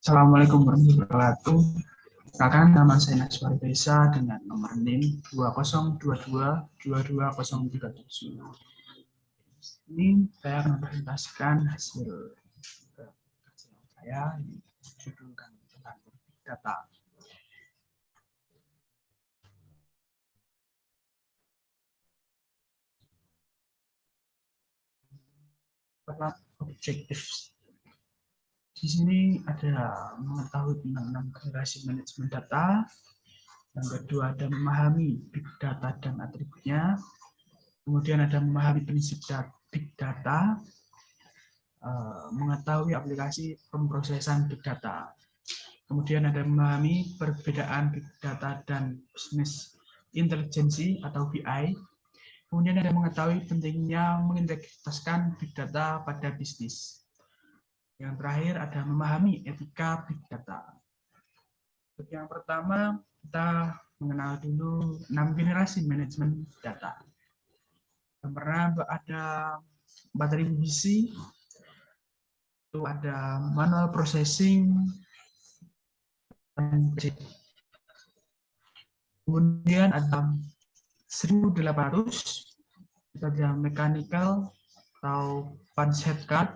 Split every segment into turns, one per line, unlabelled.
Assalamualaikum warahmatullahi wabarakatuh. Perkenalkan, nama saya Naswar Desa dengan nomor NIM 2022222037. Ini saya akan mempresentasikan hasil kajian saya yang judulkan tentang data. Objektif di sini ada mengetahui tentang generasi manajemen data. Yang kedua ada memahami big data dan atributnya. Kemudian ada memahami prinsip big data, mengetahui aplikasi pemrosesan big data. Kemudian ada memahami perbedaan big data dan business intelligence atau BI. Kemudian ada mengetahui pentingnya mengintegrasikan big data pada bisnis. Yang terakhir ada memahami etika big data. Yang pertama kita mengenal dulu 6 generasi manajemen data. Yang pertama ada 4.000 BC, itu ada manual processing, kemudian ada 1800, kita ada mechanical atau punch head card,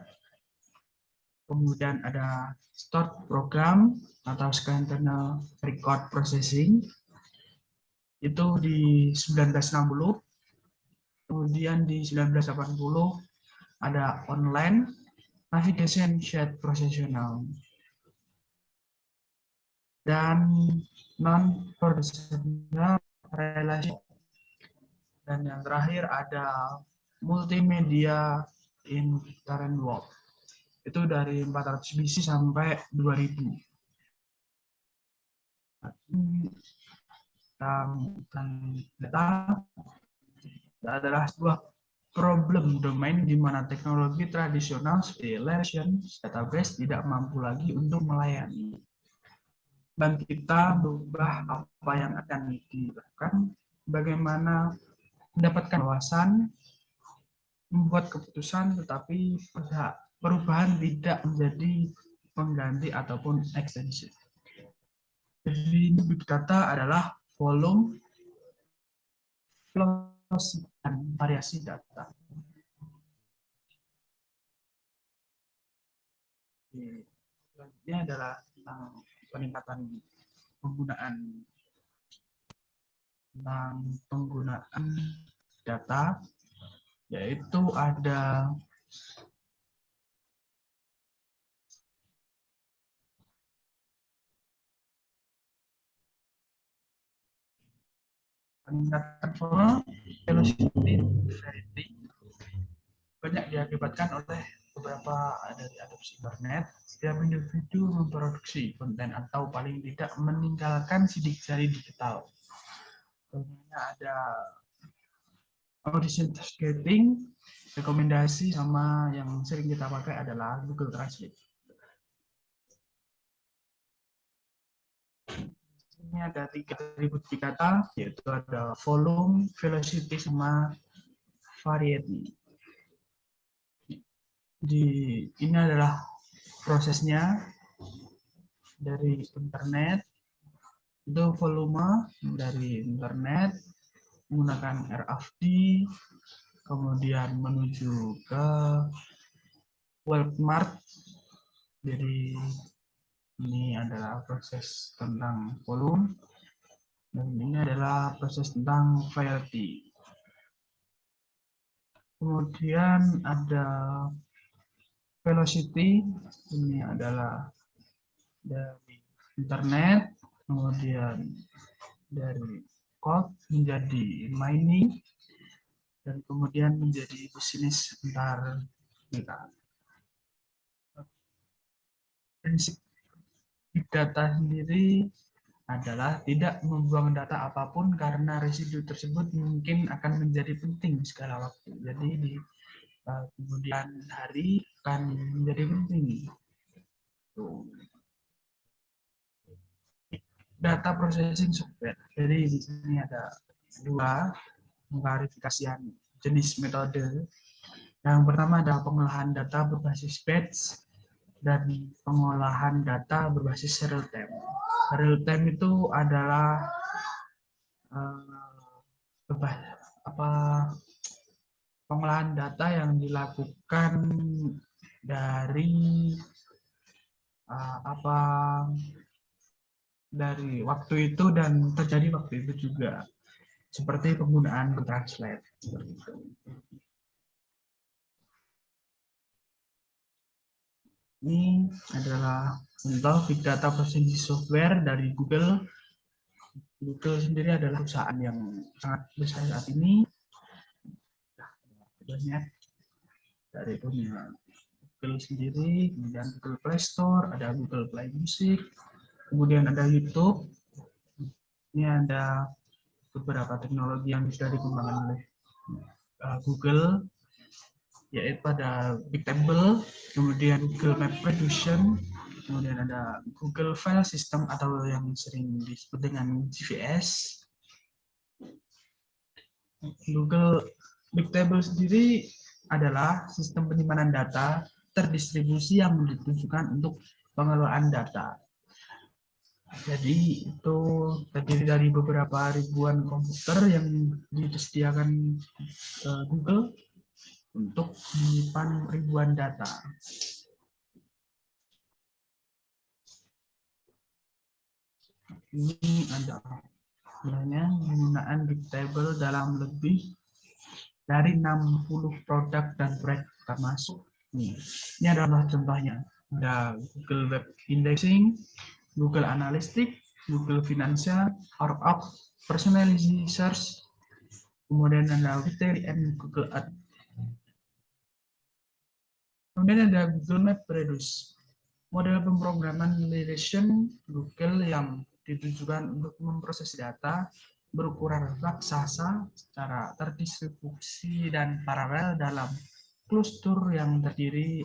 kemudian ada stored program atau internal record processing, itu di 1960. Kemudian di 1980 ada online navigation shared processional dan non-personal relation. Dan yang terakhir ada multimedia in current world. Itu dari 400 BC sampai 2000. Data adalah sebuah problem domain di mana teknologi tradisional seperti relation database tidak mampu lagi untuk melayani. Dan kita berubah apa yang akan dilakukan, bagaimana mendapatkan wawasan, membuat keputusan, tetapi perubahan tidak menjadi pengganti ataupun extension. Jadi big data adalah volume, velocity, dan variasi data. Selanjutnya adalah tentang peningkatan penggunaan data, yaitu ada peningkatan velocity variety banyak diakibatkan oleh beberapa dari adopsi internet. Setiap individu memproduksi konten atau paling tidak meninggalkan sidik jari digital. Contohnya ada audition targeting, rekomendasi, sama yang sering kita pakai adalah Google Translate. Ini ada 3 atribut big data, yaitu ada volume, velocity, sama variety. Ini adalah prosesnya dari internet, itu volume dari internet menggunakan RFID, kemudian menuju ke Walmart. Jadi ini adalah proses tentang volume, dan ini adalah proses tentang variety. Kemudian ada velocity, ini adalah dari internet, kemudian dari code menjadi mining, dan kemudian menjadi bisnis antar negara. Prinsip big data sendiri adalah tidak membuang data apapun karena residu tersebut mungkin akan menjadi penting segala waktu. Jadi di kemudian hari akan menjadi penting. Data processing software. Jadi di sini ada 2 pengklarifikasian jenis metode. Yang pertama adalah pengolahan data berbasis batch. dan pengolahan data berbasis real time. Real time itu adalah apa pengolahan data yang dilakukan dari apa dari waktu itu dan terjadi waktu itu juga, seperti penggunaan Google Translate seperti itu. Ini adalah contoh big data processing software dari Google. Google sendiri adalah perusahaan yang sangat besar saat ini. Banyak dari dunia Google sendiri, kemudian Google Play Store, ada Google Play Music, kemudian ada YouTube. Ini ada beberapa teknologi yang sudah dikembangkan oleh Google, yaitu ada Bigtable, kemudian Google Map Reduction, kemudian ada Google File System atau yang sering disebut dengan GVS. Google Bigtable sendiri adalah sistem penyimpanan data terdistribusi yang ditujukan untuk pengelolaan data. Jadi itu terdiri dari beberapa ribuan komputer yang disediakan Google untuk menyimpan ribuan data. Ini ada penggunaan Bigtable dalam lebih dari 60 produk dan proyek termasuk. Ini adalah contohnya. Ada Google Web Indexing, Google Analytics, Google Financial, Outlook, Personalized Search, kemudian ada Retail and Google Ads. Kemudian ada Google Map Reduce, model pemrograman relation Google yang ditujukan untuk memproses data berukuran raksasa secara terdistribusi dan paralel dalam kluster yang terdiri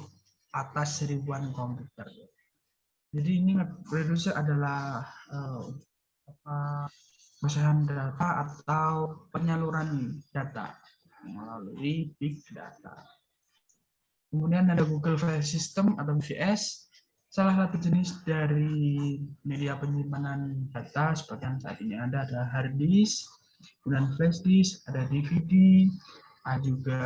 atas ribuan komputer. Jadi ini map reducer adalah pemecahan data atau penyaluran data melalui big data. Kemudian ada Google File System atau GVS, salah satu jenis dari media penyimpanan data seperti yang saat ini ada hard disk, kemudian flash disk, ada DVD, ada juga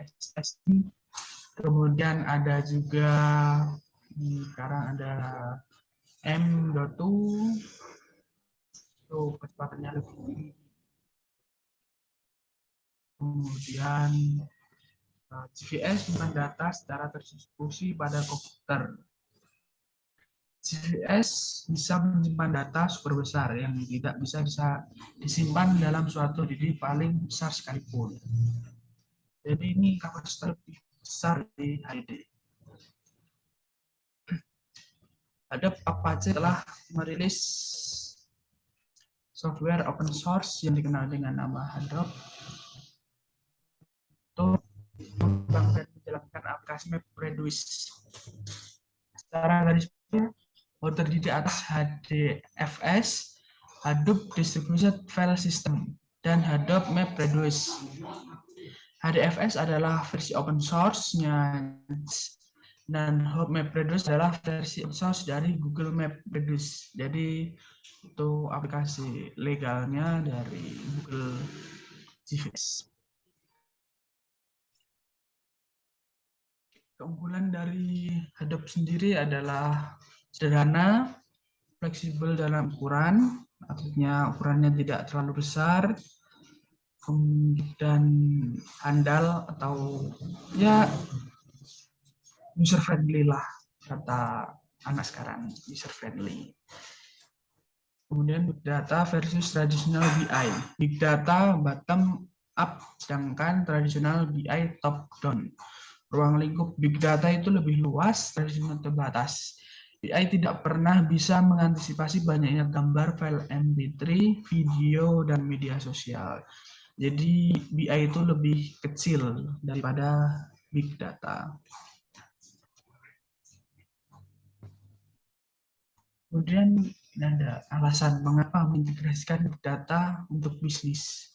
SSD, kemudian ada juga sekarang ada M.2 itu kecepatannya lebih tinggi. Kemudian GVS menyimpan data secara terdistribusi pada komputer. GVS bisa menyimpan data super besar yang tidak bisa disimpan dalam suatu diri paling besar sekalipun. Jadi ini kapasitas lebih besar di HDD. Adobe Apache telah merilis software open source yang dikenal dengan nama Adobe untuk mengembangkan dan menjalankan aplikasi Map Reduce. Secara garis besar terdiri atas HDFS, Hadoop Distributed File System, dan Hadoop Map Reduce. HDFS adalah versi open source-nya dan Hadoop Map Reduce adalah versi open source dari Google Map Reduce. Jadi itu aplikasi legalnya dari Google GVS. Keunggulan dari Hadoop sendiri adalah sederhana, fleksibel dalam ukuran, artinya ukurannya tidak terlalu besar, dan handal atau ya user friendly lah kata anak sekarang, user friendly. Kemudian big data versus traditional BI. Big data bottom up, sedangkan traditional BI top down. Ruang lingkup big data itu lebih luas, tradisional terbatas. BI tidak pernah bisa mengantisipasi banyaknya gambar, file MP3, video, dan media sosial. Jadi BI itu lebih kecil daripada big data. Kemudian ada alasan mengapa mengintegrasikan big data untuk bisnis.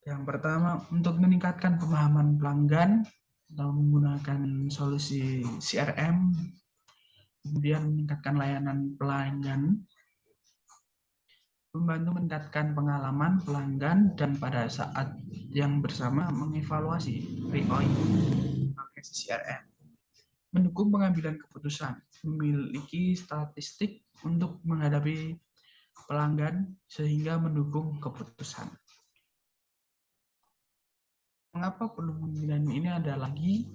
Yang pertama, untuk meningkatkan pemahaman pelanggan atau menggunakan solusi CRM, kemudian meningkatkan layanan pelanggan, membantu meningkatkan pengalaman pelanggan, dan pada saat yang bersama mengevaluasi ROI pakai CRM. Mendukung pengambilan keputusan, memiliki statistik untuk menghadapi pelanggan sehingga mendukung keputusan. Mengapa perlu pemilihan ini ada lagi?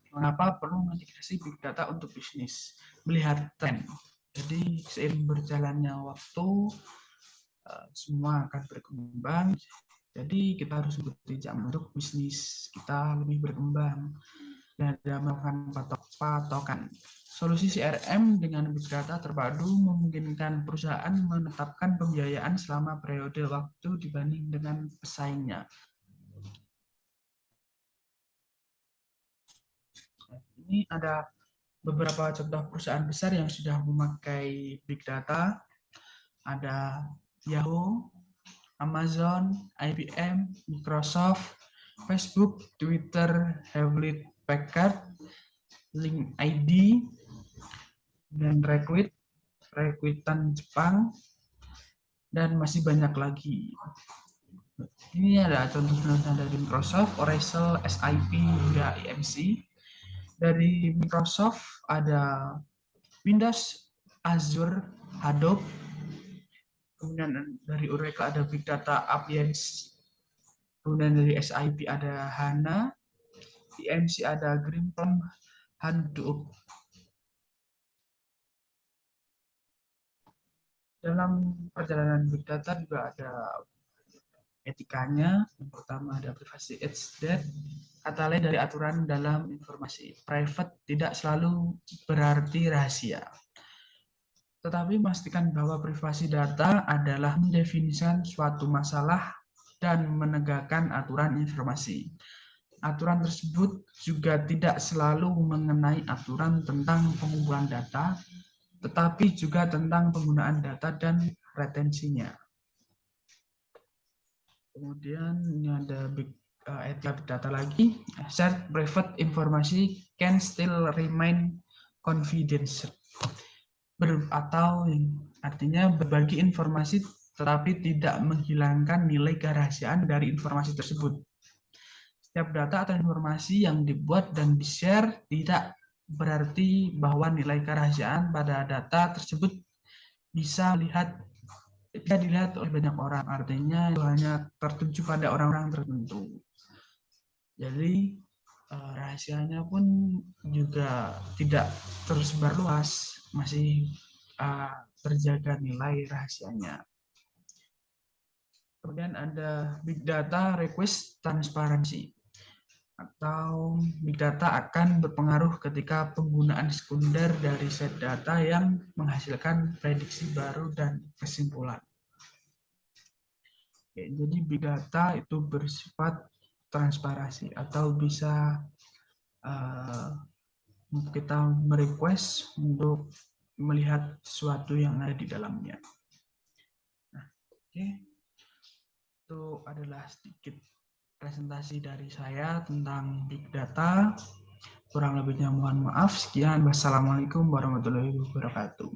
Mengapa perlu mengintegrasi big data untuk bisnis? Melihat tren. Jadi seiring berjalannya waktu, semua akan berkembang. Jadi kita harus ikuti jam untuk bisnis kita lebih berkembang dan ada melakukan patokan. Solusi CRM dengan big data terpadu memungkinkan perusahaan menetapkan pembiayaan selama periode waktu dibanding dengan pesaingnya. Ini ada beberapa contoh perusahaan besar yang sudah memakai big data. Ada Yahoo, Amazon, IBM, Microsoft, Facebook, Twitter, Hewlett Packard, LinkedIn, dan Rakuten Jepang, dan masih banyak lagi. Ini ada contoh-contoh dari Microsoft, Oracle, SAP, hingga EMC. Dari Microsoft ada Windows, Azure, Hadoop. Kemudian dari Oracle ada Big Data Appliance. Kemudian dari SAP ada HANA. EMC ada Greenplum, Hadoop. Dalam perjalanan Big Data juga ada etikanya. Yang pertama ada privacy edge that, kata lain dari aturan dalam informasi. Private tidak selalu berarti rahasia. Tetapi memastikan bahwa privasi data adalah mendefinisikan suatu masalah dan menegakkan aturan informasi. Aturan tersebut juga tidak selalu mengenai aturan tentang pengumpulan data, tetapi juga tentang penggunaan data dan retensinya. Kemudian ini ada etika big data lagi. Shared private informasi can still remain confidential. Atau artinya berbagi informasi tetapi tidak menghilangkan nilai kerahasiaan dari informasi tersebut. Setiap data atau informasi yang dibuat dan di-share tidak berarti bahwa nilai kerahasiaan pada data tersebut bisa dilihat oleh banyak orang. Artinya itu hanya tertuju pada orang-orang tertentu. Jadi rahasianya pun juga tidak tersebar luas, masih terjaga nilai rahasianya. Kemudian ada big data request transparansi, atau big data akan berpengaruh ketika penggunaan sekunder dari set data yang menghasilkan prediksi baru dan kesimpulan. Oke, jadi big data itu bersifat transparansi atau bisa kita merequest untuk melihat sesuatu yang ada di dalamnya. Nah, oke. Itu adalah sedikit presentasi dari saya tentang big data. Kurang lebihnya mohon maaf. Sekian. Wassalamualaikum warahmatullahi wabarakatuh.